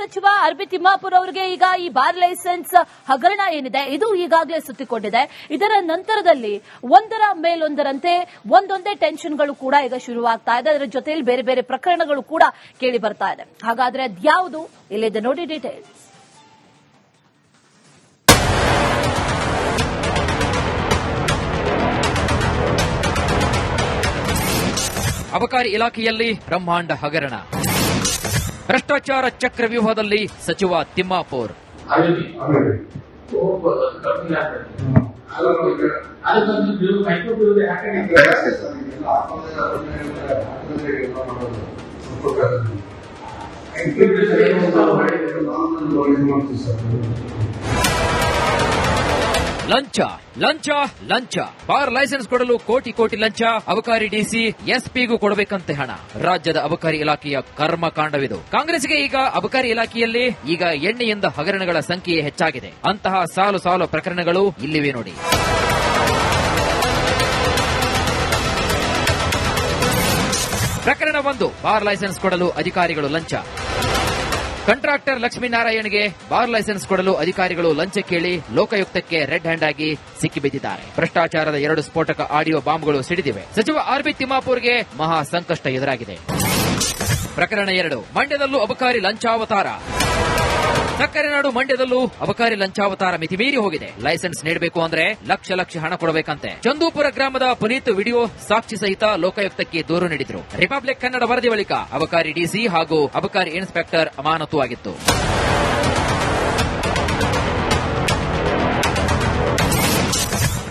ಸಚಿವ ಆರ್.ಬಿ. ತಿಮ್ಮಾಪುರ್ ಅವರಿಗೆ ಈಗ ಈ ಬಾರ್ ಲೈಸೆನ್ಸ್ ಹಗರಣ ಏನಿದೆ ಇದು ಈಗಾಗಲೇ ಸುತ್ತಿಕೊಂಡಿದೆ. ಇದರ ನಂತರದಲ್ಲಿ ಒಂದರ ಮೇಲೊಂದರಂತೆ ಒಂದೊಂದೇ ಟೆನ್ಷನ್ಗಳು ಕೂಡ ಈಗ ಶುರುವಾಗ್ತಾ ಇದೆ. ಅದರ ಜೊತೆಯಲ್ಲಿ ಬೇರೆ ಬೇರೆ ಪ್ರಕರಣಗಳು ಕೂಡ ಕೇಳಿ ಬರ್ತಾ ಇದೆ. ಹಾಗಾದ್ರೆ ಅದ್ಯಾವುದು ಇಲ್ಲಿದೆ ನೋಡಿ ಡೀಟೇಲ್ಸ್. ಅಬಕಾರಿ ಇಲಾಖೆಯಲ್ಲಿ ಬ್ರಹ್ಮಾಂಡ ಹಗರಣ, ಭ್ರಷ್ಟಾಚಾರ ಚಕ್ರವ್ಯೂಹದಲ್ಲಿ ಸಚಿವ ತಿಮ್ಮಾಪುರ್. ಲಂಚ ಲಂಚ ಲಂಚ, ಬಾರ್ ಲೈಸೆನ್ಸ್ ಕೊಡಲು ಕೋಟಿ ಕೋಟಿ ಲಂಚ, ಅಬಕಾರಿ ಡಿಸಿ ಎಸ್ಪಿಗೂ ಕೊಡಬೇಕಂತೆ ಹಣ. ರಾಜ್ಯದ ಅಬಕಾರಿ ಇಲಾಖೆಯ ಕರ್ಮಕಾಂಡವಿದು. ಕಾಂಗ್ರೆಸ್ಗೆ ಈಗ ಅಬಕಾರಿ ಇಲಾಖೆಯಲ್ಲಿ ಈಗ ಎಣ್ಣೆಯಿಂದ ಹಗರಣಗಳ ಸಂಖ್ಯೆ ಹೆಚ್ಚಾಗಿದೆ. ಅಂತಹ ಸಾಲು ಸಾಲು ಪ್ರಕರಣಗಳು ಇಲ್ಲಿವೆ ನೋಡಿ. ಪ್ರಕರಣ 1, ಬಾರ್ ಲೈಸೆನ್ಸ್ ಕೊಡಲು ಅಧಿಕಾರಿಗಳು ಲಂಚ. ಕಾಂಟ್ರಾಕ್ಟರ್ ಲಕ್ಷ್ಮೀನಾರಾಯಣ್ಗೆ ಬಾರ್ ಲೈಸೆನ್ಸ್ ಕೊಡಲು ಅಧಿಕಾರಿಗಳು ಲಂಚ ಕೇಳಿ ಲೋಕಾಯುಕ್ತಕ್ಕೆ ರೆಡ್ ಹ್ಯಾಂಡ್ ಆಗಿ ಸಿಕ್ಕಿಬಿದ್ದಿದ್ದಾರೆ. ಭ್ರಷ್ಟಾಚಾರದ 2 ಸ್ಫೋಟಕ ಆಡಿಯೋ ಬಾಂಬ್ಗಳು ಸಿಡಿದಿವೆ. ಸಚಿವ ಆರ್.ಬಿ. ತಿಮ್ಮಾಪುರ್ಗೆ ಮಹಾ ಸಂಕಷ್ಟ ಎದುರಾಗಿದೆ. ಪ್ರಕರಣ 2, ಮಂಡ್ಯದಲ್ಲೂ ಅಬಕಾರಿ ಲಂಚಾವತಾರ. ಸಕ್ಕರೆ ನಾಡು ಮಂಡ್ಯದಲ್ಲೂ ಅಬಕಾರಿ ಲಂಚಾವತಾರ ಮಿತಿಮೀರಿ ಹೋಗಿದೆ. ಲೈಸೆನ್ಸ್ ನೀಡಬೇಕು ಅಂದ್ರೆ ಲಕ್ಷ ಲಕ್ಷ ಹಣ ಕೊಡಬೇಕಂತೆ. ಚಂದೂಪುರ ಗ್ರಾಮದ ಪುನೀತ್ ವಿಡಿಯೋ ಸಾಕ್ಷಿ ಸಹಿತ ಲೋಕಾಯುಕ್ತಕ್ಕೆ ದೂರು ನೀಡಿದ್ರು. ರಿಪಬ್ಲಿಕ್ ಕನ್ನಡ ವರದಿ ಬಳಿಕ ಅಬಕಾರಿ ಡಿಸಿ ಹಾಗೂ ಅಬಕಾರಿ ಇನ್ಸ್ಪೆಕ್ಟರ್ ಅಮಾನತು ಆಗಿತ್ತು.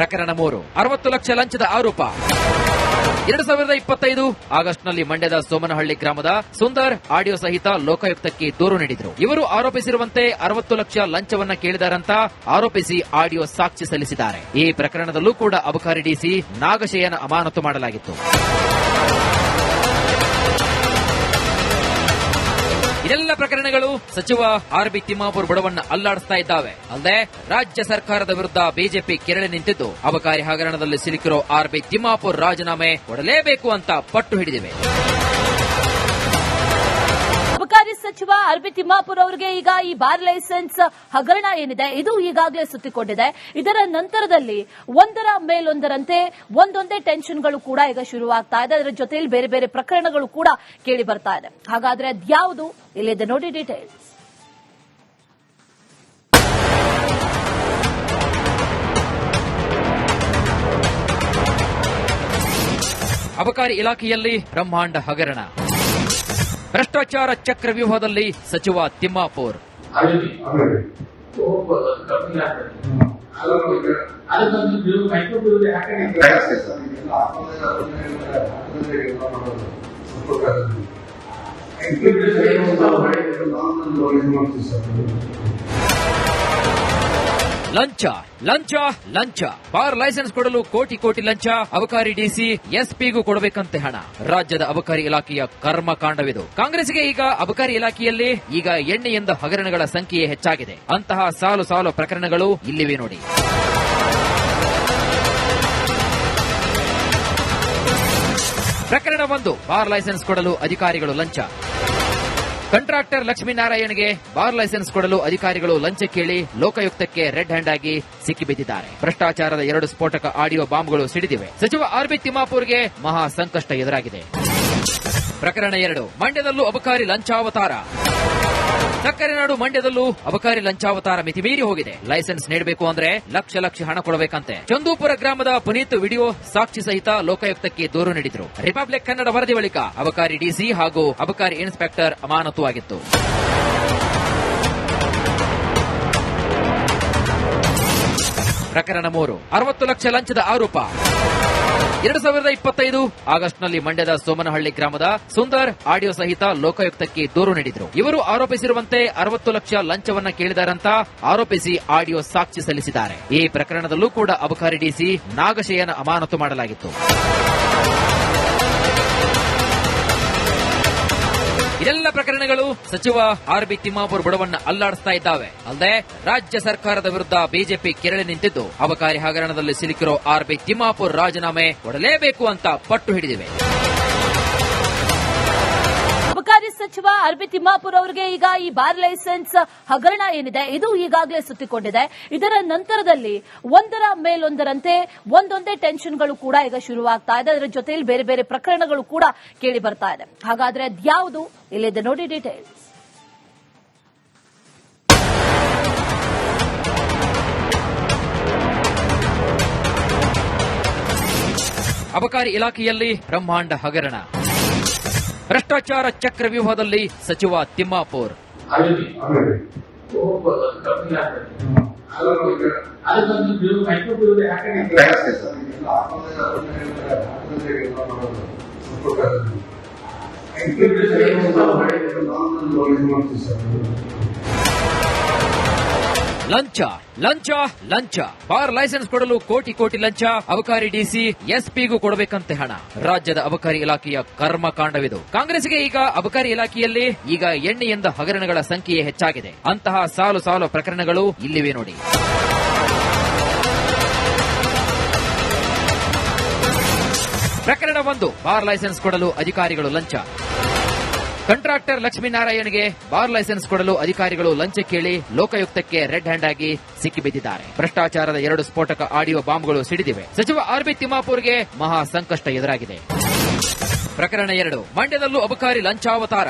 ಪ್ರಕರಣ 3, 60 ಲಕ್ಷ ಲಂಚದ ಆರೋಪ. 2025 ಆಗಸ್ಟ್ನಲ್ಲಿ ಮಂಡ್ಯದ ಸೋಮನಹಳ್ಳಿ ಗ್ರಾಮದ ಸುಂದರ್ ಆಡಿಯೋ ಸಹಿತ ಲೋಕಾಯುಕ್ತಕ್ಕೆ ದೂರು ನೀಡಿದ್ರು. ಇವರು ಆರೋಪಿಸಿರುವಂತೆ 60 ಲಕ್ಷ ಲಂಚವನ್ನ ಕೇಳಿದಾರಂತ ಆರೋಪಿಸಿ ಆಡಿಯೋ ಸಾಕ್ಷಿ ಸಲ್ಲಿಸಿದ್ದಾರೆ. ಈ ಪ್ರಕರಣದಲ್ಲೂ ಕೂಡ ಅಬಕಾರಿ ಡಿಸಿ ನಾಗಶೇಯನ ಅಮಾನತು ಮಾಡಲಾಗಿತ್ತು. ಇದೆಲ್ಲ ಪ್ರಕರಣಗಳು ಸಚಿವ ಆರ್.ಬಿ. ತಿಮ್ಮಾಪುರ್ ಬುಡವನ್ನ ಅಲ್ಲಾಡಿಸ್ತಾ ಇದ್ದಾವೆ. ಅಲ್ಲದೆ ರಾಜ್ಯ ಸರ್ಕಾರದ ವಿರುದ್ಧ ಬಿಜೆಪಿ ಕೆರಳಿ ನಿಂತಿದ್ದು ಅಬಕಾರಿ ಹಗರಣದಲ್ಲಿ ಸಿಲುಕಿರೋ ಆರ್.ಬಿ. ತಿಮ್ಮಾಪುರ್ ರಾಜೀನಾಮೆ ಕೊಡಲೇಬೇಕು ಅಂತ ಪಟ್ಟು ಹಿಡಿದಿವೆ. ಅಬಕಾರಿ ಸಚಿವ ಆರ್.ಬಿ. ತಿಮ್ಮಾಪುರ್ ಅವರಿಗೆ ಈಗ ಈ ಬಾರ್ ಲೈಸೆನ್ಸ್ ಹಗರಣ ಏನಿದೆ ಇದು ಈಗಾಗಲೇ ಸುತ್ತಿಕೊಂಡಿದೆ. ಇದರ ನಂತರದಲ್ಲಿ ಒಂದರ ಮೇಲೊಂದರಂತೆ ಒಂದೊಂದೇ ಟೆನ್ಷನ್ಗಳು ಕೂಡ ಈಗ ಶುರುವಾಗ್ತಾ ಇದೆ. ಅದರ ಜೊತೆಯಲ್ಲಿ ಬೇರೆ ಬೇರೆ ಪ್ರಕರಣಗಳು ಕೂಡ ಕೇಳಿ ಬರ್ತಾ ಇದೆ. ಹಾಗಾದ್ರೆ ಅದ್ಯಾವುದು ಇಲ್ಲಿದೆ ನೋಡಿ ಡೀಟೇಲ್ಸ್. ಅಬಕಾರಿ ಇಲಾಖೆಯಲ್ಲಿ ಬ್ರಹ್ಮಾಂಡ ಹಗರಣ, ಭ್ರಷ್ಟಾಚಾರ ಚಕ್ರವ್ಯೂಹದಲ್ಲಿ ಸಚಿವ ತಿಮ್ಮಾಪುರ್. ಲಂಚ ಲಂಚ ಲಂಚ, ಬಾರ್ ಲೈಸೆನ್ಸ್ ಕೊಡಲು ಕೋಟಿ ಕೋಟಿ ಲಂಚ, ಅಬಕಾರಿ ಡಿಸಿ ಎಸ್ಪಿಗೂ ಕೊಡಬೇಕಂತೆ ಹಣ. ರಾಜ್ಯದ ಅಬಕಾರಿ ಇಲಾಖೆಯ ಕರ್ಮಕಾಂಡವಿದು. ಕಾಂಗ್ರೆಸ್ಗೆ ಈಗ ಅಬಕಾರಿ ಇಲಾಖೆಯಲ್ಲಿ ಈಗ ಎಣ್ಣೆಯಿಂದ ಹಗರಣಗಳ ಸಂಖ್ಯೆ ಹೆಚ್ಚಾಗಿದೆ. ಅಂತಹ ಸಾಲು ಸಾಲು ಪ್ರಕರಣಗಳು ಇಲ್ಲಿವೆ ನೋಡಿ. ಪ್ರಕರಣ 1, ಬಾರ್ ಲೈಸೆನ್ಸ್ ಕೊಡಲು ಅಧಿಕಾರಿಗಳು ಲಂಚ. ಕಾಂಟ್ರಾಕ್ಟರ್ ಲಕ್ಷ್ಮೀನಾರಾಯಣ್ಗೆ ಬಾರ್ ಲೈಸೆನ್ಸ್ ಕೊಡಲು ಅಧಿಕಾರಿಗಳು ಲಂಚ ಕೇಳಿ ಲೋಕಾಯುಕ್ತಕ್ಕೆ ರೆಡ್ ಹ್ಯಾಂಡ್ ಆಗಿ ಸಿಕ್ಕಿಬಿದ್ದಿದ್ದಾರೆ. ಭ್ರಷ್ಟಾಚಾರದ 2 ಸ್ಫೋಟಕ ಆಡಿಯೋ ಬಾಂಬ್ಗಳು ಸಿಡಿದಿವೆ. ಸಚಿವ ಆರ್.ಬಿ. ತಿಮ್ಮಾಪುರ್ಗೆ ಮಹಾ ಸಂಕಷ್ಟ ಎದುರಾಗಿದೆ. ಪ್ರಕರಣ 2, ಮಂಡ್ಯದಲ್ಲೂ ಅಬಕಾರಿ ಲಂಚಾವತಾರ. ಸಕ್ಕರೆ ನಾಡು ಮಂಡ್ಯದಲ್ಲೂ ಅಬಕಾರಿ ಲಂಚಾವತಾರ ಮಿತಿಮೀರಿ ಹೋಗಿದೆ. ಲೈಸೆನ್ಸ್ ನೀಡಬೇಕು ಅಂದ್ರೆ ಲಕ್ಷ ಲಕ್ಷ ಹಣ ಕೊಡಬೇಕಂತೆ. ಚಂದೂಪುರ ಗ್ರಾಮದ ಪುನೀತ್ ವಿಡಿಯೋ ಸಾಕ್ಷಿ ಸಹಿತ ಲೋಕಾಯುಕ್ತಕ್ಕೆ ದೂರು ನೀಡಿದ್ರು. ರಿಪಬ್ಲಿಕ್ ಕನ್ನಡ ವರದಿ ಬಳಿಕ ಅಬಕಾರಿ ಡಿಸಿ ಹಾಗೂ ಅಬಕಾರಿ ಇನ್ಸ್ಪೆಕ್ಟರ್ ಅಮಾನತು ಆಗಿತ್ತು. ಪ್ರಕರಣ 3, 60 ಲಕ್ಷ ಲಂಚದ ಆರೋಪ. 2025 ಆಗಸ್ಟ್ನಲ್ಲಿ ಮಂಡ್ಯದ ಸೋಮನಹಳ್ಳಿ ಗ್ರಾಮದ ಸುಂದರ್ ಆಡಿಯೋ ಸಹಿತ ಲೋಕಾಯುಕ್ತಕ್ಕೆ ದೂರು ನೀಡಿದ್ರು. ಇವರು ಆರೋಪಿಸಿರುವಂತೆ 60 ಲಕ್ಷ ಲಂಚವನ್ನ ಕೇಳಿದಾರಂತ ಆರೋಪಿಸಿ ಆಡಿಯೋ ಸಾಕ್ಷಿ ಸಲ್ಲಿಸಿದ್ದಾರೆ. ಈ ಪ್ರಕರಣದಲ್ಲೂ ಕೂಡ ಅಬಕಾರಿ ಡಿಸಿ ನಾಗಶೇಯನ ಅಮಾನತು ಮಾಡಲಾಗಿತ್ತು. ಇದೆಲ್ಲ ಪ್ರಕರಣಗಳು ಸಚಿವ ಆರ್.ಬಿ. ತಿಮ್ಮಾಪುರ್ ಬುಡವನ್ನ ಅಲ್ಲಾಡಿಸ್ತಾ ಇದ್ದಾವೆ. ಅಲ್ಲದೆ ರಾಜ್ಯ ಸರ್ಕಾರದ ವಿರುದ್ಧ ಬಿಜೆಪಿ ಕೆರಳಿ ನಿಂತಿದ್ದು ಅಬಕಾರಿ ಹಗರಣದಲ್ಲಿ ಸಿಲುಕಿರೋ ಆರ್.ಬಿ. ತಿಮ್ಮಾಪುರ್ ರಾಜೀನಾಮೆ ಕೊಡಲೇಬೇಕು ಅಂತ ಪಟ್ಟು ಹಿಡಿದಿವೆ. ಅಬಕಾರಿ ಸಚಿವ ಆರ್ ಬಿ ತಿಮ್ಮಾಪುರ್ ಅವರಿಗೆ ಈಗ ಈ ಬಾರ್ ಲೈಸೆನ್ಸ್ ಹಗರಣ ಏನಿದೆ ಇದು ಈಗಾಗಲೇ ಸುತ್ತಿಕೊಂಡಿದೆ. ಇದರ ನಂತರದಲ್ಲಿ ಒಂದರ ಮೇಲೊಂದರಂತೆ ಒಂದೊಂದೇ ಟೆನ್ಷನ್ಗಳು ಕೂಡ ಈಗ ಶುರುವಾಗ್ತಾ ಇದೆ. ಅದರ ಜೊತೆಯಲ್ಲಿ ಬೇರೆ ಬೇರೆ ಪ್ರಕರಣಗಳು ಕೂಡ ಕೇಳಿ ಬರ್ತಾ ಇದೆ. ಹಾಗಾದ್ರೆ ಅದ್ಯಾವುದು ಇಲ್ಲಿದೆ ನೋಡಿ ಡೀಟೇಲ್ಸ್. ಅಬಕಾರಿ ಇಲಾಖೆಯಲ್ಲಿ ಬ್ರಹ್ಮಾಂಡ ಹಗರಣ, ಭ್ರಷ್ಟಾಚಾರ ಚಕ್ರವ್ಯೂಹದಲ್ಲಿ ಸಚಿವ ತಿಮ್ಮಾಪುರ್. ಲಂಚ ಲಂಚ ಲಂಚ, ಬಾರ್ ಲೈಸೆನ್ಸ್ ಕೊಡಲು ಕೋಟಿ ಕೋಟಿ ಲಂಚ, ಅಬಕಾರಿ ಡಿಸಿ ಎಸ್ಪಿಗೂ ಕೊಡಬೇಕಂತೆ ಹಣ. ರಾಜ್ಯದ ಅಬಕಾರಿ ಇಲಾಖೆಯ ಕರ್ಮಕಾಂಡವಿದು. ಕಾಂಗ್ರೆಸ್ಗೆ ಈಗ ಅಬಕಾರಿ ಇಲಾಖೆಯಲ್ಲಿ ಈಗ ಎಣ್ಣೆಯಿಂದ ಹಗರಣಗಳ ಸಂಖ್ಯೆ ಹೆಚ್ಚಾಗಿದೆ. ಅಂತಹ ಸಾಲು ಸಾಲು ಪ್ರಕರಣಗಳು ಇಲ್ಲಿವೆ ನೋಡಿ. ಪ್ರಕರಣ 1, ಬಾರ್ ಲೈಸೆನ್ಸ್ ಕೊಡಲು ಅಧಿಕಾರಿಗಳು ಲಂಚ. ಕಾಂಟ್ರಾಕ್ಟರ್ ಲಕ್ಷ್ಮೀನಾರಾಯಣ್ಗೆ ಬಾರ್ ಲೈಸೆನ್ಸ್ ಕೊಡಲು ಅಧಿಕಾರಿಗಳು ಲಂಚ ಕೇಳಿ ಲೋಕಾಯುಕ್ತಕ್ಕೆ ರೆಡ್ ಹ್ಯಾಂಡ್ ಆಗಿ ಸಿಕ್ಕಿಬಿದ್ದಿದ್ದಾರೆ. ಭ್ರಷ್ಟಾಚಾರದ 2 ಸ್ಫೋಟಕ ಆಡಿಯೋ ಬಾಂಬ್ಗಳು ಸಿಡಿದಿವೆ. ಸಚಿವ ಆರ್ ಬಿ ತಿಮ್ಮಾಪುರ್ಗೆ ಮಹಾ ಸಂಕಷ್ಟ ಎದುರಾಗಿದೆ. ಪ್ರಕರಣ 2, ಮಂಡ್ಯದಲ್ಲೂ ಅಬಕಾರಿ ಲಂಚಾವತಾರ.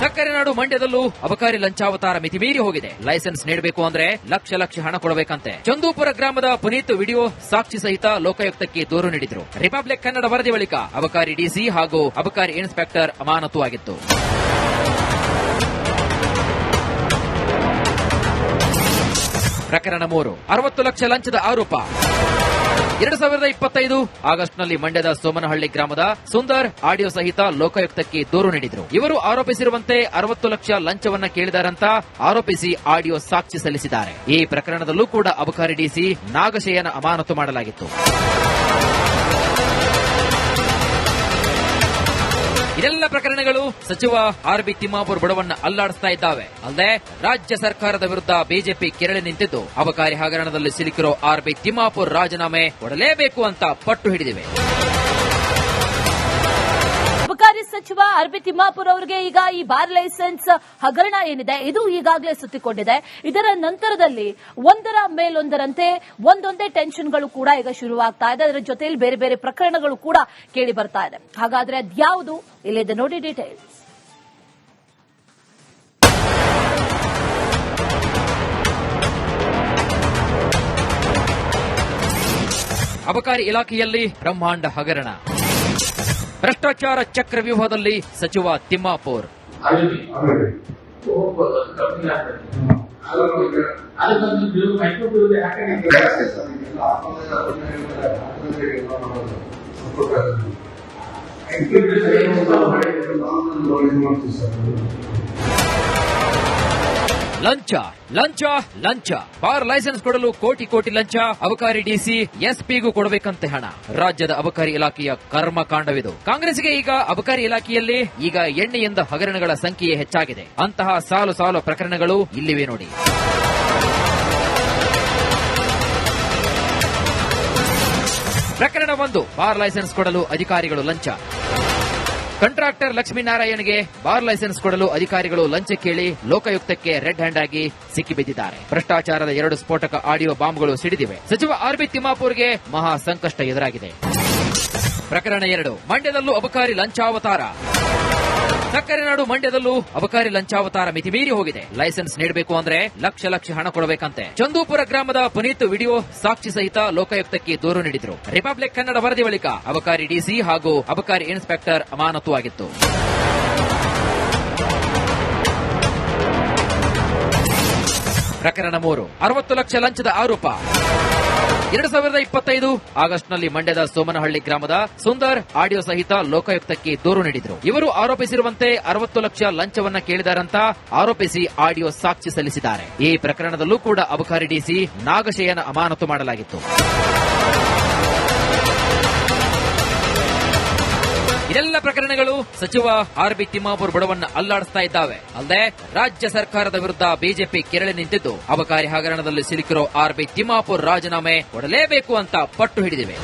ಸಕ್ಕರೆ ನಾಡು ಮಂಡ್ಯದಲ್ಲೂ ಅಬಕಾರಿ ಲಂಚಾವತಾರ ಮಿತಿಮೀರಿ ಹೋಗಿದೆ. ಲೈಸೆನ್ಸ್ ನೀಡಬೇಕು ಅಂದ್ರೆ ಲಕ್ಷ ಲಕ್ಷ ಹಣ ಕೊಡಬೇಕಂತೆ. ಚಂದೂಪುರ ಗ್ರಾಮದ ಪುನೀತ್ ವಿಡಿಯೋ ಸಾಕ್ಷಿ ಸಹಿತ ಲೋಕಾಯುಕ್ತಕ್ಕೆ ದೂರು ನೀಡಿದ್ರು. ರಿಪಬ್ಲಿಕ್ ಕನ್ನಡ ವರದಿ ಬಳಿಕ ಅಬಕಾರಿ ಡಿಸಿ ಹಾಗೂ ಅಬಕಾರಿ ಇನ್ಸ್ಪೆಕ್ಟರ್ ಅಮಾನತು ಆಗಿತ್ತು. ಪ್ರಕರಣ 3, 60 ಲಕ್ಷ ಲಂಚದ ಆರೋಪ. 2025 ಆಗಸ್ಟ್ನಲ್ಲಿ ಮಂಡ್ಯದ ಸೋಮನಹಳ್ಳಿ ಗ್ರಾಮದ ಸುಂದರ್ ಆಡಿಯೋ ಸಹಿತ ಲೋಕಾಯುಕ್ತಕ್ಕೆ ದೂರು ನೀಡಿದ್ರು. ಇವರು ಆರೋಪಿಸಿರುವಂತೆ 60 ಲಕ್ಷ ಲಂಚವನ್ನ ಕೇಳಿದಾರಂತ ಆರೋಪಿಸಿ ಆಡಿಯೋ ಸಾಕ್ಷಿ ಸಲ್ಲಿಸಿದ್ದಾರೆ. ಈ ಪ್ರಕರಣದಲ್ಲೂ ಕೂಡ ಅಬಕಾರಿ ಡಿಸಿ ನಾಗಶೇಯನ ಅಮಾನತು ಮಾಡಲಾಗಿತ್ತು. ಇದೆಲ್ಲ ಪ್ರಕರಣಗಳು ಸಚಿವ ಆರ್ ಬಿ ತಿಮ್ಮಾಪುರ್ ಬುಡವನ್ನ ಅಲ್ಲಾಡಿಸ್ತಾ ಇದ್ದಾವೆ. ಅಲ್ಲದೆ ರಾಜ್ಯ ಸರ್ಕಾರದ ವಿರುದ್ಧ ಬಿಜೆಪಿ ಕೆರಳಿ ನಿಂತಿದ್ದು ಅಬಕಾರಿ ಹಗರಣದಲ್ಲಿ ಸಿಲುಕಿರೋ ಆರ್ ಬಿ ತಿಮ್ಮಾಪುರ್ ರಾಜೀನಾಮೆ ಕೊಡಲೇಬೇಕು ಅಂತ ಪಟ್ಟು ಹಿಡಿದಿವೆ. ಅಬಕಾರಿ ಸಚಿವ ಆರ್ ಬಿ ತಿಮ್ಮಾಪುರ್ ಅವರಿಗೆ ಈಗ ಈ ಬಾರ್ ಲೈಸೆನ್ಸ್ ಹಗರಣ ಏನಿದೆ ಇದು ಈಗಾಗಲೇ ಸುತ್ತಿಕೊಂಡಿದೆ. ಇದರ ನಂತರದಲ್ಲಿ ಒಂದರ ಮೇಲೊಂದರಂತೆ ಒಂದೊಂದೇ ಟೆನ್ಷನ್ಗಳು ಕೂಡ ಈಗ ಶುರುವಾಗ್ತಾ ಇದೆ. ಅದರ ಜೊತೆಯಲ್ಲಿ ಬೇರೆ ಬೇರೆ ಪ್ರಕರಣಗಳು ಕೂಡ ಕೇಳಿ ಬರ್ತಾ ಇದೆ. ಹಾಗಾದ್ರೆ ಅದ್ಯಾವುದು ಇಲ್ಲಿದೆ ನೋಡಿ ಡೀಟೇಲ್ಸ್. ಅಬಕಾರಿ ಇಲಾಖೆಯಲ್ಲಿ ಬ್ರಹ್ಮಾಂಡ ಹಗರಣ, ಭ್ರಷ್ಟಾಚಾರ ಚಕ್ರವ್ಯೂಹದಲ್ಲಿ ಸಚಿವ ತಿಮ್ಮಾಪುರ್. ಲಂಚ ಲಂಚ ಲಂಚ, ಬಾರ್ ಲೈಸೆನ್ಸ್ ಕೊಡಲು ಕೋಟಿ ಕೋಟಿ ಲಂಚ, ಅಬಕಾರಿ ಡಿಸಿ ಎಸ್ಪಿಗೂ ಕೊಡಬೇಕಂತೆ ಹಣ. ರಾಜ್ಯದ ಅಬಕಾರಿ ಇಲಾಖೆಯ ಕರ್ಮಕಾಂಡವಿದು. ಕಾಂಗ್ರೆಸ್ಗೆ ಈಗ ಅಬಕಾರಿ ಇಲಾಖೆಯಲ್ಲಿ ಈಗ ಎಣ್ಣೆಯಿಂದ ಹಗರಣಗಳ ಸಂಖ್ಯೆ ಹೆಚ್ಚಾಗಿದೆ. ಅಂತಹ ಸಾಲು ಸಾಲು ಪ್ರಕರಣಗಳು ಇಲ್ಲಿವೆ ನೋಡಿ. ಪ್ರಕರಣ 1, ಬಾರ್ ಲೈಸೆನ್ಸ್ ಕೊಡಲು ಅಧಿಕಾರಿಗಳು ಲಂಚ. ಕಾಂಟ್ರಾಕ್ಟರ್ ಲಕ್ಷ್ಮೀನಾರಾಯಣ್ಗೆ ಬಾರ್ ಲೈಸೆನ್ಸ್ ಕೊಡಲು ಅಧಿಕಾರಿಗಳು ಲಂಚ ಕೇಳಿ ಲೋಕಾಯುಕ್ತಕ್ಕೆ ರೆಡ್ ಹ್ಯಾಂಡ್ ಆಗಿ ಸಿಕ್ಕಿಬಿದ್ದಿದ್ದಾರೆ. ಭ್ರಷ್ಟಾಚಾರದ 2 ಸ್ಫೋಟಕ ಆಡಿಯೋ ಬಾಂಬ್ಗಳು ಸಿಡಿದಿವೆ. ಸಚಿವ ಆರ್ ಬಿ ತಿಮ್ಮಾಪುರ್ಗೆ ಮಹಾ ಸಂಕಷ್ಟ ಎದುರಾಗಿದೆ. ಪ್ರಕರಣ 2, ಮಂಡ್ಯದಲ್ಲೂ ಅಬಕಾರಿ ಲಂಚಾವತಾರ. ಸಕ್ಕರೆ ನಾಡು ಮಂಡ್ಯದಲ್ಲೂ ಅಬಕಾರಿ ಲಂಚಾವತಾರ ಮಿತಿಮೀರಿ ಹೋಗಿದೆ. ಲೈಸೆನ್ಸ್ ನೀಡಬೇಕು ಅಂದ್ರೆ ಲಕ್ಷ ಲಕ್ಷ ಹಣ ಕೊಡಬೇಕಂತೆ. ಚಂದೂಪುರ ಗ್ರಾಮದ ಪುನೀತ್ ವಿಡಿಯೋ ಸಾಕ್ಷಿ ಸಹಿತ ಲೋಕಾಯುಕ್ತಕ್ಕೆ ದೂರು ನೀಡಿದ್ರು. ರಿಪಬ್ಲಿಕ್ ಕನ್ನಡ ವರದಿ ಬಳಿಕ ಅಬಕಾರಿ ಡಿಸಿ ಹಾಗೂ ಅಬಕಾರಿ ಇನ್ಸ್ಪೆಕ್ಟರ್ ಅಮಾನತು ಆಗಿತ್ತು. ಪ್ರಕರಣ 3, 60 ಲಕ್ಷ ಲಂಚದ ಆರೋಪ. 2025 ಆಗಸ್ಟ್ನಲ್ಲಿ ಮಂಡ್ಯದ ಸೋಮನಹಳ್ಳಿ ಗ್ರಾಮದ ಸುಂದರ್ ಆಡಿಯೋ ಸಹಿತ ಲೋಕಾಯುಕ್ತಕ್ಕೆ ದೂರು ನೀಡಿದ್ರು. ಇವರು ಆರೋಪಿಸಿರುವಂತೆ 60 ಲಕ್ಷ ಲಂಚವನ್ನ ಕೇಳಿದಾರಂತ ಆರೋಪಿಸಿ ಆಡಿಯೋ ಸಾಕ್ಷಿ ಸಲ್ಲಿಸಿದ್ದಾರೆ. ಈ ಪ್ರಕರಣದಲ್ಲೂ ಕೂಡ ಅಬಕಾರಿ ಡಿಸಿ ನಾಗಶೇಯನ ಅಮಾನತು ಮಾಡಲಾಗಿತ್ತು. ಇದೆಲ್ಲ ಪ್ರಕರಣಗಳು ಸಚಿವ ಆರ್ ಬಿ ತಿಮ್ಮಾಪುರ್ ಬುಡವನ್ನ ಅಲ್ಲಾಡಿಸ್ತಾ ಇದ್ದಾವೆ. ಅಲ್ಲದೆ ರಾಜ್ಯ ಸರ್ಕಾರದ ವಿರುದ್ಧ ಬಿಜೆಪಿ ಕೆರಳಿ ನಿಂತಿದ್ದು ಅಬಕಾರಿ ಹಗರಣದಲ್ಲಿ ಸಿಲುಕಿರೋ ಆರ್ ಬಿ ತಿಮ್ಮಾಪುರ್ ರಾಜೀನಾಮೆ ಕೊಡಲೇಬೇಕು ಅಂತ ಪಟ್ಟು ಹಿಡಿದಿವೆ.